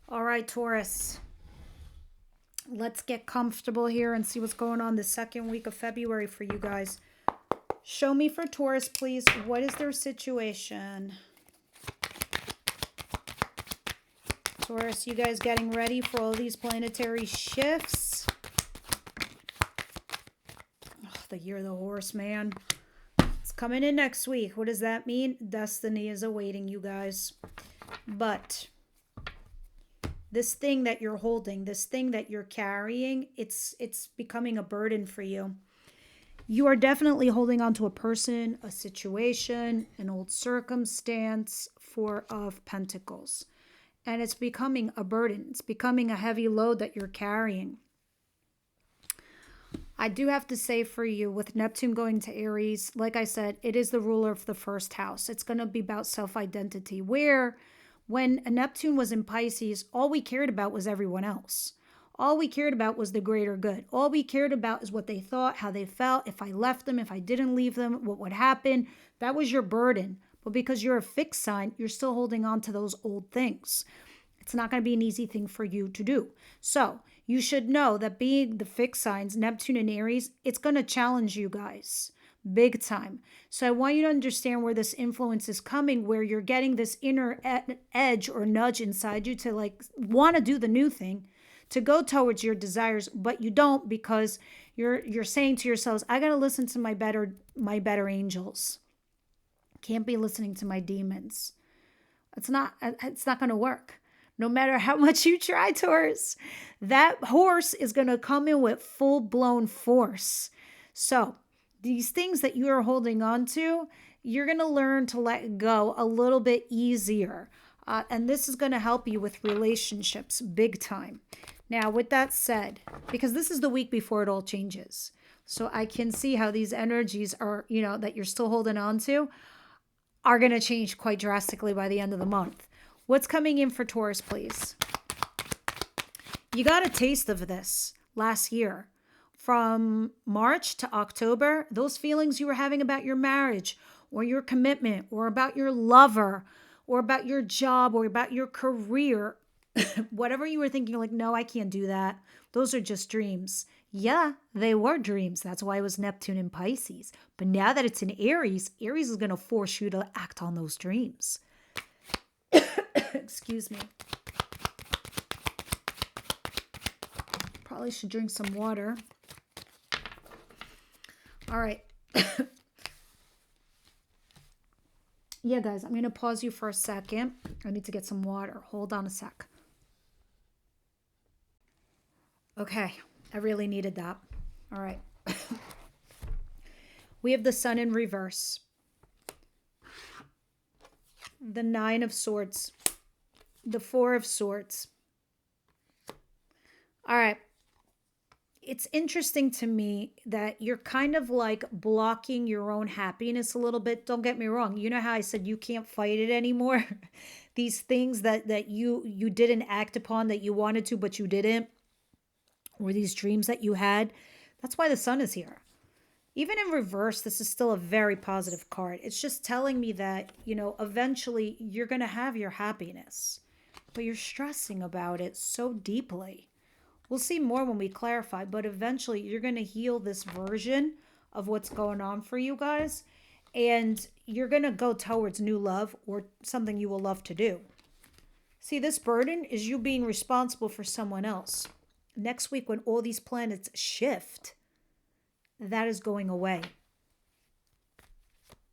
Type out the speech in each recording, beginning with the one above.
All right, Taurus. Let's get comfortable here and see what's going on the second week of February for you guys. Show me for Taurus, please. What is their situation? Taurus, you guys getting ready for all these planetary shifts? Oh, the year of the horse, man. It's coming in next week. What does that mean? Destiny is awaiting you guys. But this thing that you're holding, this thing that you're carrying, it's becoming a burden for you. You are definitely holding on to a person, a situation, an old circumstance, Four of Pentacles. And it's becoming a burden. It's becoming a heavy load that you're carrying. I do have to say for you, with Neptune going to Aries, like I said, it is the ruler of the first house. It's going to be about self-identity, where when Neptune was in Pisces, all we cared about was everyone else. All we cared about was the greater good. All we cared about is what they thought, how they felt, if I left them, if I didn't leave them, what would happen. That was your burden. But because you're a fixed sign, you're still holding on to those old things. It's not going to be an easy thing for you to do. So you should know that being the fixed signs, Neptune and Aries, it's going to challenge you guys big time. So I want you to understand where this influence is coming, where you're getting this inner edge or nudge inside you to like want to do the new thing, to go towards your desires, but you don't, because you're saying to yourselves, I got to listen to my better angels. Can't be listening to my demons. It's not going to work. No matter how much you try, Taurus, that horse is going to come in with full-blown force. So these things that you are holding on to, you're going to learn to let go a little bit easier. And this is going to help you with relationships big time. Now, with that said, because this is the week before it all changes, so I can see how these energies are, that you're still holding on to, are going to change quite drastically by the end of the month. What's coming in for Taurus, please? You got a taste of this last year. From March to October, those feelings you were having about your marriage or your commitment or about your lover or about your job or about your career, whatever you were thinking, like, no, I can't do that. Those are just dreams. Yeah, they were dreams. That's why it was Neptune in Pisces. But now that it's in Aries, Aries is going to force you to act on those dreams. Excuse me. Probably should drink some water. All right. Yeah, guys, I'm going to pause you for a second. I need to get some water. Hold on a sec. Okay, I really needed that. All right. We have the Sun in reverse. The Nine of Swords. The Four of Swords. All right. It's interesting to me that you're kind of like blocking your own happiness a little bit. Don't get me wrong. You know how I said you can't fight it anymore? These things that you didn't act upon, that you wanted to, but you didn't. Or these dreams that you had. That's why the Sun is here. Even in reverse, this is still a very positive card. It's just telling me that, eventually you're going to have your happiness. But you're stressing about it so deeply. We'll see more when we clarify, but eventually you're going to heal this version of what's going on for you guys, and you're going to go towards new love or something you will love to do. See, this burden is you being responsible for someone else. Next week, when all these planets shift, that is going away.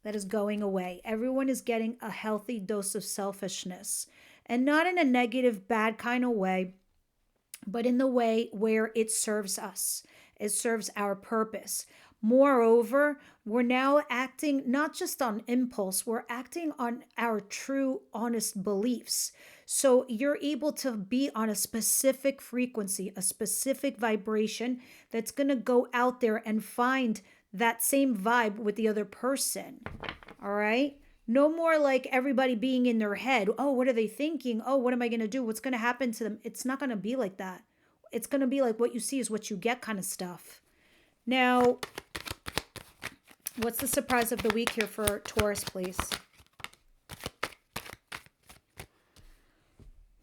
That is going away. Everyone is getting a healthy dose of selfishness, and not in a negative, bad kind of way, but in the way where it serves us. It serves our purpose. Moreover, we're now acting not just on impulse, we're acting on our true, honest beliefs. So you're able to be on a specific frequency, a specific vibration that's going to go out there and find that same vibe with the other person. All right? No more like everybody being in their head. Oh, what are they thinking? Oh, what am I going to do? What's going to happen to them? It's not going to be like that. It's going to be like what you see is what you get kind of stuff. Now, what's the surprise of the week here for Taurus, please?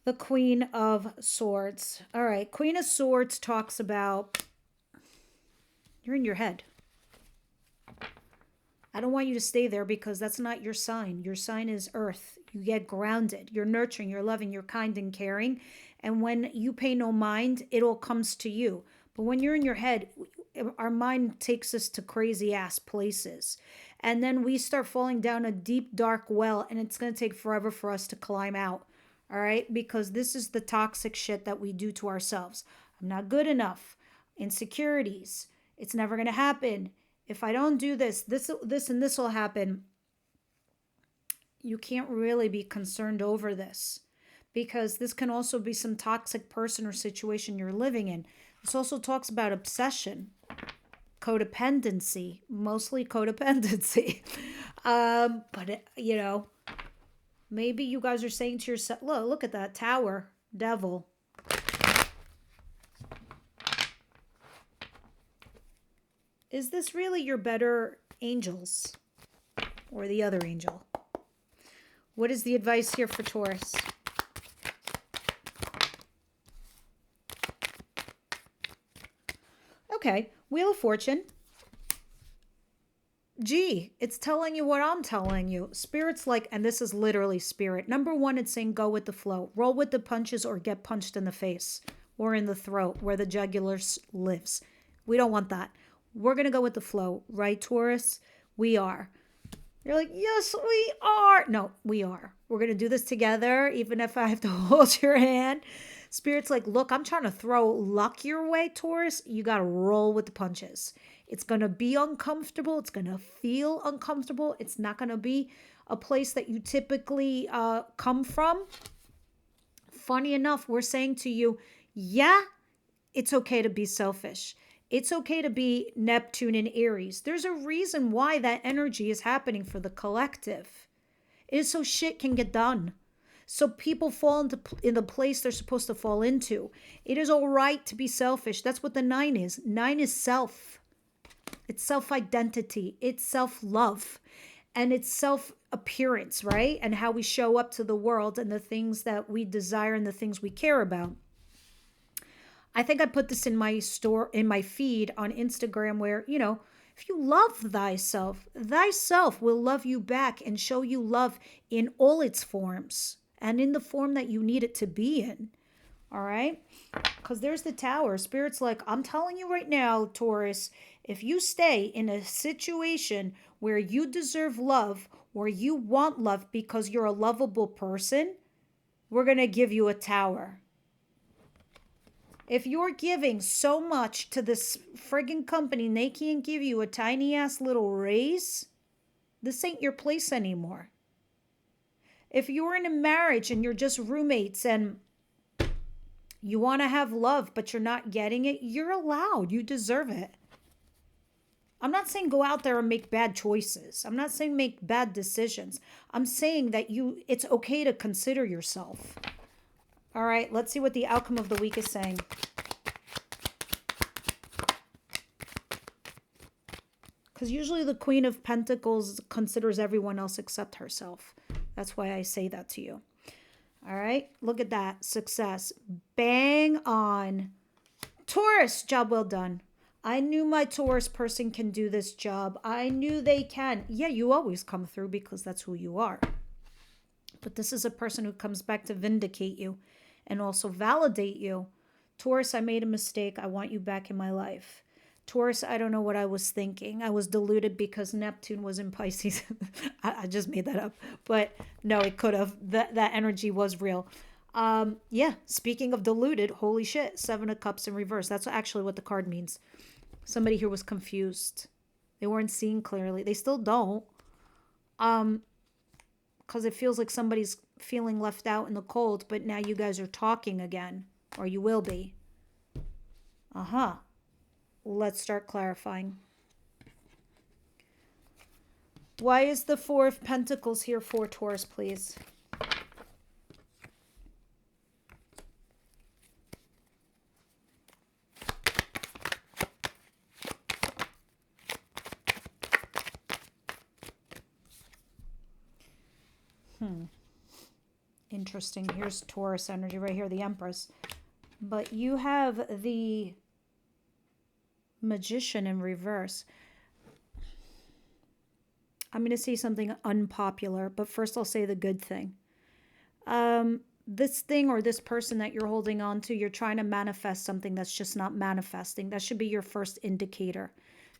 The Queen of Swords. All right. Queen of Swords talks about you're in your head. I don't want you to stay there because that's not your sign. Your sign is earth. You get grounded. You're nurturing, you're loving, you're kind and caring. And when you pay no mind, it all comes to you. But when you're in your head, our mind takes us to crazy ass places. And then we start falling down a deep, dark well, and it's going to take forever for us to climb out. All right? Because this is the toxic shit that we do to ourselves. I'm not good enough. Insecurities. It's never going to happen. If I don't do this, and this will happen. You can't really be concerned over this because this can also be some toxic person or situation you're living in. This also talks about obsession, codependency, mostly codependency. But maybe you guys are saying to yourself, look at that tower, devil. Is this really your better angels or the other angel? What is the advice here for Taurus? Okay, Wheel of Fortune. Gee, it's telling you what I'm telling you. Spirit's like, and this is literally spirit. Number one, it's saying go with the flow. Roll with the punches or get punched in the face or in the throat where the jugular lives. We don't want that. We're going to go with the flow, right, Taurus? We are. You're like, yes, we are. No, we are. We're going to do this together, even if I have to hold your hand. Spirit's like, look, I'm trying to throw luck your way, Taurus. You got to roll with the punches. It's going to be uncomfortable. It's going to feel uncomfortable. It's not going to be a place that you typically come from. Funny enough, we're saying to you, yeah, it's okay to be selfish. It's okay to be Neptune and Aries. There's a reason why that energy is happening for the collective. It is so shit can get done. So people fall in the place they're supposed to fall into. It is all right to be selfish. That's what the 9 is. 9 is self. It's self-identity. It's self-love. And it's self-appearance, right? And how we show up to the world and the things that we desire and the things we care about. I think I put this in my feed on Instagram where, if you love thyself, thyself will love you back and show you love in all its forms and in the form that you need it to be in. All right? Because there's the tower. Spirit's like, I'm telling you right now, Taurus, if you stay in a situation where you deserve love or you want love because you're a lovable person, we're going to give you a tower. If you're giving so much to this friggin' company and they can't give you a tiny ass little raise, this ain't your place anymore. If you're in a marriage and you're just roommates and you want to have love but you're not getting it, you're allowed. You deserve it. I'm not saying go out there and make bad choices. I'm not saying make bad decisions. I'm saying that it's okay to consider yourself. All right, let's see what the outcome of the week is saying. Because usually the Queen of Pentacles considers everyone else except herself. That's why I say that to you. All right, look at that. Success. Bang on. Taurus, job well done. I knew my Taurus person can do this job. I knew they can. Yeah, you always come through because that's who you are. But this is a person who comes back to vindicate you and also validate you. Taurus, I made a mistake. I want you back in my life. Taurus, I don't know what I was thinking. I was deluded because Neptune was in Pisces. I just made that up. But no, it could have. That energy was real. Yeah, speaking of deluded, holy shit, 7 of Cups in reverse. That's actually what the card means. Somebody here was confused. They weren't seeing clearly. They still don't. Because it feels like somebody's feeling left out in the cold, but now you guys are talking again, or you will be. Let's start clarifying. Why is the 4 of Pentacles here for Taurus, please? interesting. Here's Taurus energy right here, the Empress. But you have the Magician in reverse. I'm going to say something unpopular, but first I'll say the good thing. This thing or this person that you're holding on to, you're trying to manifest something that's just not manifesting. That should be your first indicator.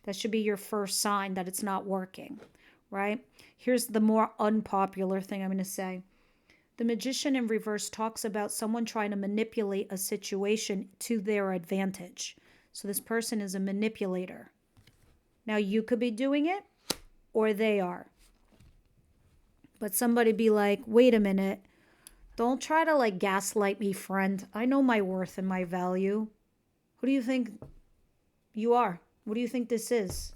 That should be your first sign that it's not working, right? Here's the more unpopular thing I'm going to say. The Magician in reverse talks about someone trying to manipulate a situation to their advantage. So this person is a manipulator. Now you could be doing it or they are. But somebody be like, wait a minute. Don't try to like gaslight me, friend. I know my worth and my value. Who do you think you are? What do you think this is?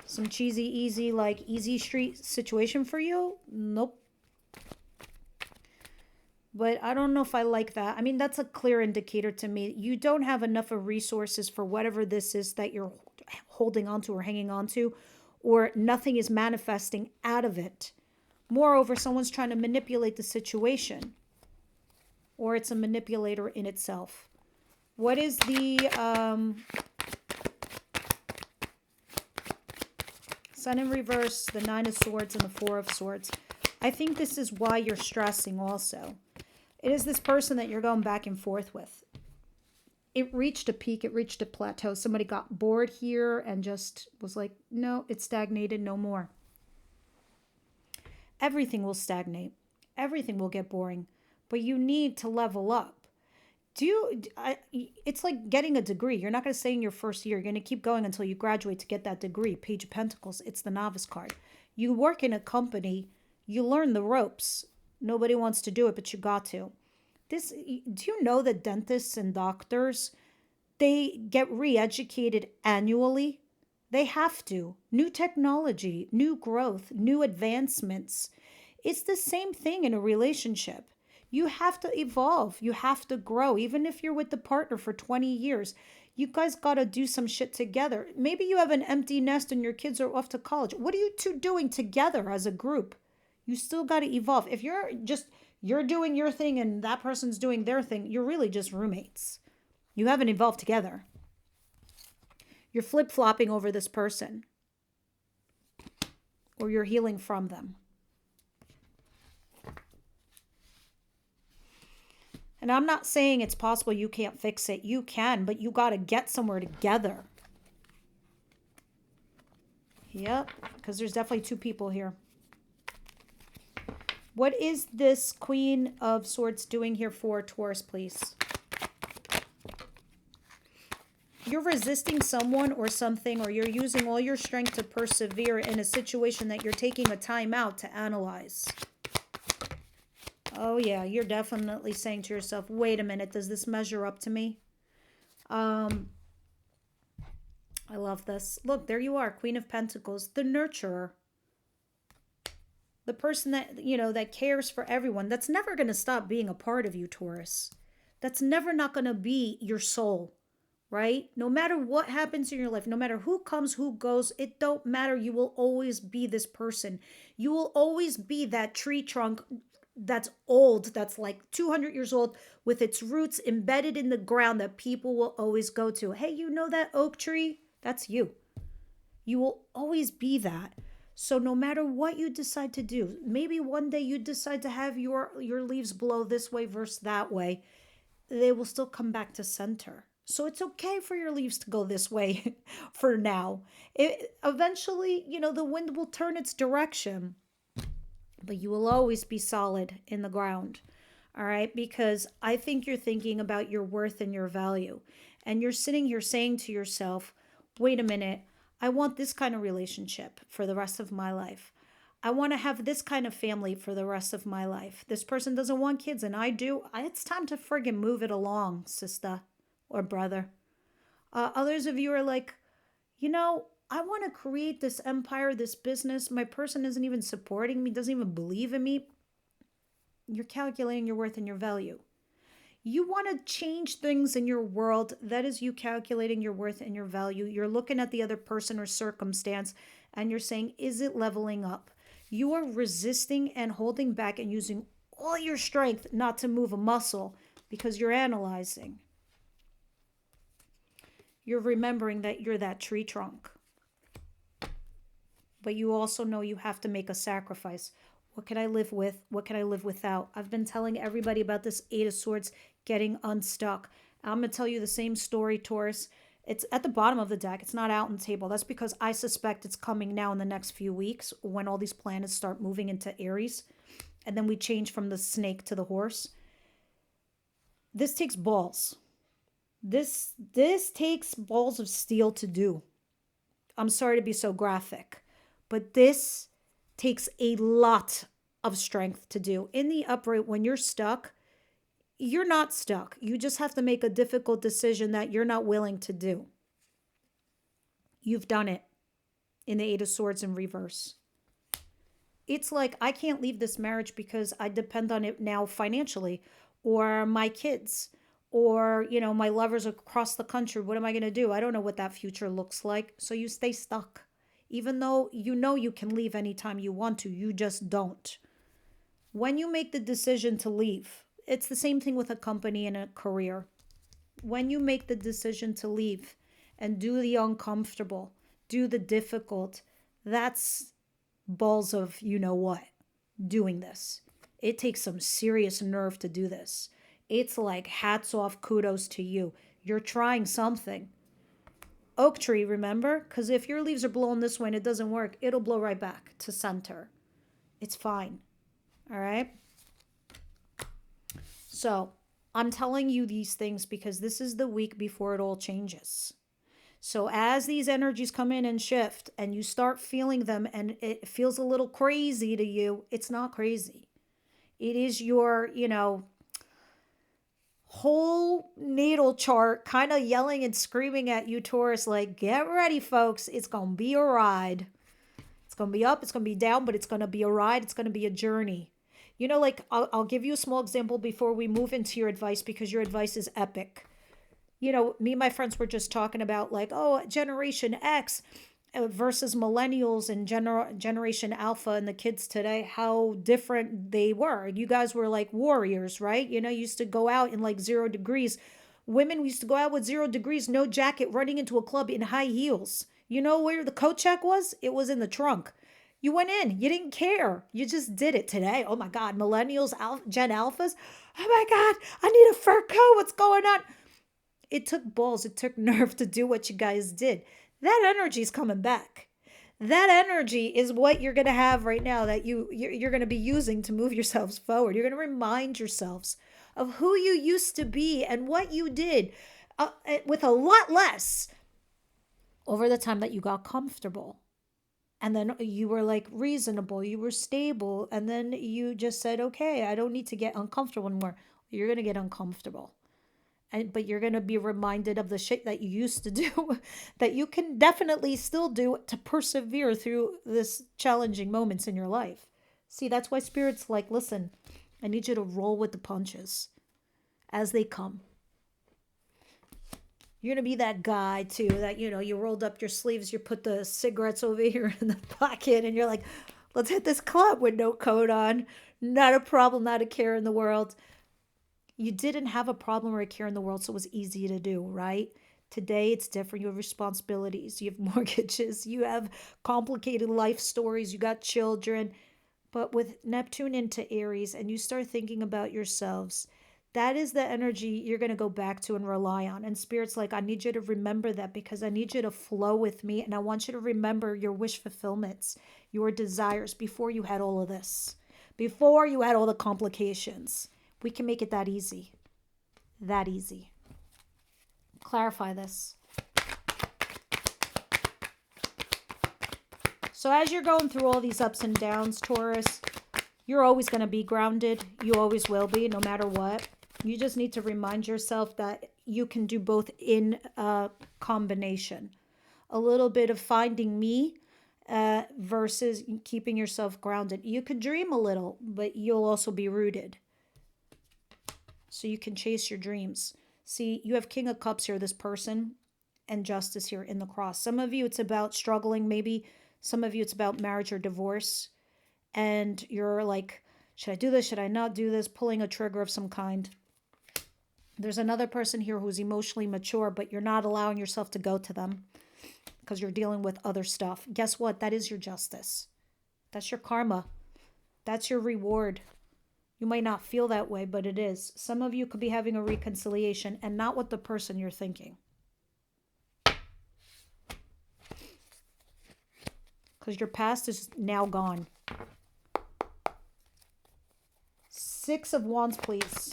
Some cheesy, easy, like easy street situation for you? Nope. But I don't know if I like that. I mean, that's a clear indicator to me. You don't have enough of resources for whatever this is that you're holding on to or hanging on to, or nothing is manifesting out of it. Moreover, someone's trying to manipulate the situation, or it's a manipulator in itself. What is the Sun in reverse, the Nine of Swords, and the Four of Swords? I think this is why you're stressing also. It is this person that you're going back and forth with. It reached a peak, it reached a plateau. Somebody got bored here and just was like, no, it stagnated, no more. Everything will stagnate. Everything will get boring. But you need to level up. It's like getting a degree. You're not going to stay in your first year. You're going to keep going until you graduate to get that degree. Page of Pentacles, it's the novice card. You work in a company, you learn the ropes. Nobody wants to do it, but you got to. Do you know that dentists and doctors, they get re-educated annually? They have to. New technology, new growth, new advancements. It's the same thing in a relationship. You have to evolve. You have to grow. Even if you're with the partner for 20 years, you guys got to do some shit together. Maybe you have an empty nest and your kids are off to college. What are you two doing together as a group? You still got to evolve. If you're doing your thing and that person's doing their thing, you're really just roommates. You haven't evolved together. You're flip-flopping over this person. Or you're healing from them. And I'm not saying it's possible you can't fix it. You can, but you got to get somewhere together. Yep, because there's definitely two people here. What is this Queen of Swords doing here for Taurus, please? You're resisting someone or something, or you're using all your strength to persevere in a situation that you're taking a time out to analyze. Oh, yeah, you're definitely saying to yourself, wait a minute, does this measure up to me? I love this. Look, there you are, Queen of Pentacles, the nurturer. The person that, that cares for everyone. That's never going to stop being a part of you, Taurus. That's never not going to be your soul, right? No matter what happens in your life, no matter who comes, who goes, it don't matter. You will always be this person. You will always be that tree trunk that's old, that's like 200 years old, with its roots embedded in the ground that people will always go to. Hey, you know that oak tree? That's you. You will always be that. So no matter what you decide to do, maybe one day you decide to have your leaves blow this way versus that way, they will still come back to center. So it's okay for your leaves to go this way for now. Eventually, the wind will turn its direction, but you will always be solid in the ground. All right? Because I think you're thinking about your worth and your value. And you're sitting here saying to yourself, wait a minute, I want this kind of relationship for the rest of my life. I want to have this kind of family for the rest of my life. This person doesn't want kids and I do. It's time to friggin' move it along, sister or brother. Others of you are like, I want to create this empire, this business. My person isn't even supporting me, doesn't even believe in me. You're calculating your worth and your value. You want to change things in your world. That is you calculating your worth and your value. You're looking at the other person or circumstance and you're saying, is it leveling up? You are resisting and holding back and using all your strength not to move a muscle because you're analyzing. You're remembering that you're that tree trunk. But you also know you have to make a sacrifice. What can I live with? What can I live without? I've been telling everybody about this Eight of Swords getting unstuck. I'm going to tell you the same story, Taurus. It's at the bottom of the deck. It's not out on the table. That's because I suspect it's coming now in the next few weeks when all these planets start moving into Aries. And then we change from the snake to the horse. This takes balls. This takes balls of steel to do. I'm sorry to be so graphic, but this takes a lot of strength to do. In the upright, when you're stuck, you're not stuck. You just have to make a difficult decision that you're not willing to do. You've done it in the Eight of Swords in reverse. It's like, I can't leave this marriage because I depend on it now financially, or my kids, or, my lovers across the country. What am I going to do? I don't know what that future looks like. So you stay stuck. Even though you can leave anytime you want to, you just don't. When you make the decision to leave, it's the same thing with a company and a career. When you make the decision to leave and do the uncomfortable, do the difficult, that's balls of what doing this. It takes some serious nerve to do this. It's like hats off, kudos to you. You're trying something. Oak tree, remember? Because if your leaves are blowing this way and it doesn't work, it'll blow right back to center. It's fine. All right? So I'm telling you these things because this is the week before it all changes. So as these energies come in and shift and you start feeling them and it feels a little crazy to you, it's not crazy. It is your, whole natal chart kind of yelling and screaming at you, Taurus, like, get ready, folks. It's going to be a ride. It's going to be up, it's going to be down, but it's going to be a ride. It's going to be a journey. I'll give you a small example before we move into your advice because your advice is epic. Me and my friends were just talking about Generation X versus millennials and Generation Alpha and the kids today, how different they were. You guys were like warriors, right? Used to go out in 0 degrees. Women used to go out with 0 degrees, no jacket, running into a club in high heels. You know where the coat check was? It was in the trunk. You went in. You didn't care. You just did it today. Oh my God. Millennials, Gen Alphas. Oh my God. I need a fur coat. What's going on? It took balls. It took nerve to do what you guys did. That energy is coming back. That energy is what you're going to have right now that you're going to be using to move yourselves forward. You're going to remind yourselves of who you used to be and what you did with a lot less over the time that you got comfortable. And then you were reasonable, you were stable. And then you just said, okay, I don't need to get uncomfortable anymore. You're going to get uncomfortable. But you're going to be reminded of the shit that you used to do that you can definitely still do to persevere through this challenging moments in your life. See, that's why Spirit's like, listen, I need you to roll with the punches as they come. You're going to be that guy too that, you rolled up your sleeves, you put the cigarettes over here in the pocket and you're like, let's hit this club with no coat on. Not a problem, not a care in the world. You didn't have a problem or a care in the world, so it was easy to do, right? Today, it's different. You have responsibilities. You have mortgages. You have complicated life stories. You got children. But with Neptune into Aries and you start thinking about yourselves, that is the energy you're going to go back to and rely on. And Spirit's like, I need you to remember that because I need you to flow with me. And I want you to remember your wish fulfillments, your desires before you had all of this, before you had all the complications. We can make it that easy. That easy. Clarify this. So as you're going through all these ups and downs, Taurus, you're always going to be grounded. You always will be, no matter what. You just need to remind yourself that you can do both in a combination. A little bit of finding me versus keeping yourself grounded. You could dream a little, but you'll also be rooted. So you can chase your dreams. See, you have King of Cups here, this person, and Justice here in the cross. Some of you, it's about struggling, maybe. Some of you, it's about marriage or divorce. And you're Should I do this? Should I not do this? Pulling a trigger of some kind. There's another person here who's emotionally mature, but you're not allowing yourself to go to them because you're dealing with other stuff. Guess what? That is your justice. That's your karma. That's your reward. You might not feel that way, but it is. Some of you could be having a reconciliation and not with the person you're thinking. Because your past is now gone. 6 of Wands, please.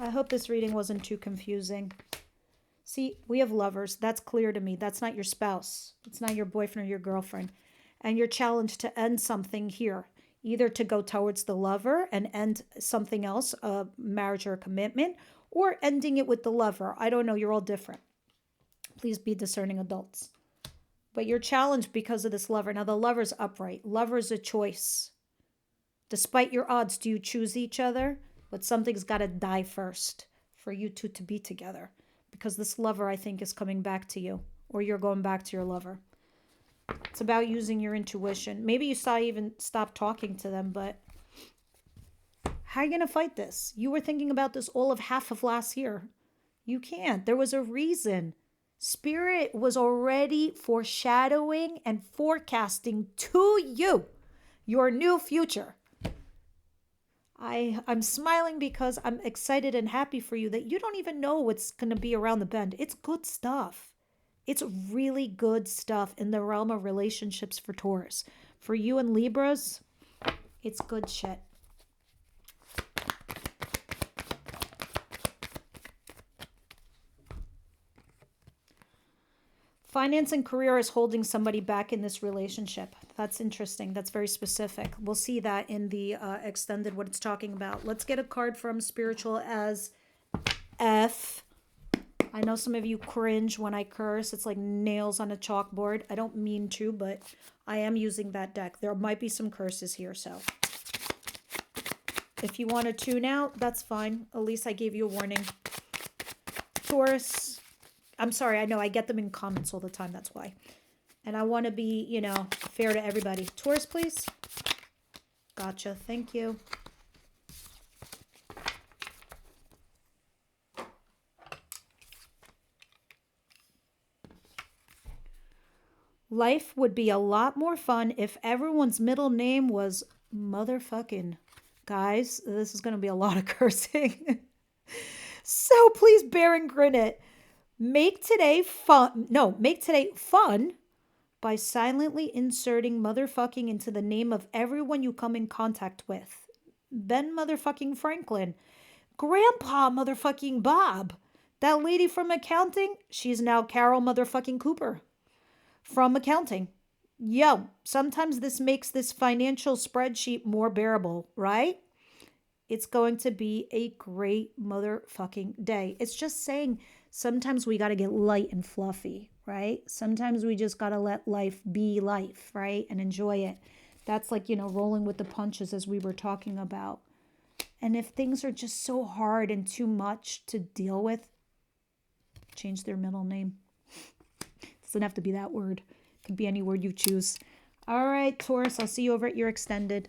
I hope this reading wasn't too confusing. See, we have Lovers. That's clear to me. That's not your spouse. It's not your boyfriend or your girlfriend. And you're challenged to end something here. Either to go towards the Lover and end something else, a marriage or a commitment, or ending it with the Lover. I don't know. You're all different. Please be discerning adults. But you're challenged because of this Lover. Now, the Lover's upright. Lover's a choice. Despite your odds, do you choose each other? But something's got to die first for you two to be together. Because this Lover, I think, is coming back to you. Or you're going back to your Lover. It's about using your intuition. Maybe you even stop talking to them, but how are you going to fight this? You were thinking about this all of half of last year. You can't. There was a reason. Spirit was already foreshadowing and forecasting to you your new future. I'm smiling because I'm excited and happy for you that you don't even know what's going to be around the bend. It's good stuff. It's really good stuff in the realm of relationships for Taurus. For you and Libras, it's good shit. Finance and career is holding somebody back in this relationship. That's interesting. That's very specific. We'll see that in the extended, what it's talking about. Let's get a card from Spiritual as F. I know some of you cringe when I curse. It's like nails on a chalkboard. I don't mean to, but I am using that deck. There might be some curses here, so if you want to tune out, that's fine. At least I gave you a warning. Taurus. I'm sorry, I know I get them in comments all the time, that's why. And I want to be, fair to everybody. Taurus, please. Gotcha, thank you. Life would be a lot more fun if everyone's middle name was motherfucking. Guys, this is going to be a lot of cursing. So please bear and grin it. Make today fun by silently inserting motherfucking into the name of everyone you come in contact with. Ben motherfucking Franklin. Grandpa motherfucking Bob. That lady from accounting, she's now Carol motherfucking Cooper from accounting. Yo, sometimes this makes this financial spreadsheet more bearable, right? It's going to be a great motherfucking day. It's just saying sometimes we got to get light and fluffy, right? Sometimes we just got to let life be life, right? And enjoy it. That's like, rolling with the punches as we were talking about. And if things are just so hard and too much to deal with, change their middle name. Doesn't have to be that word. It could be any word you choose. All right, Taurus, I'll see you over at your extended.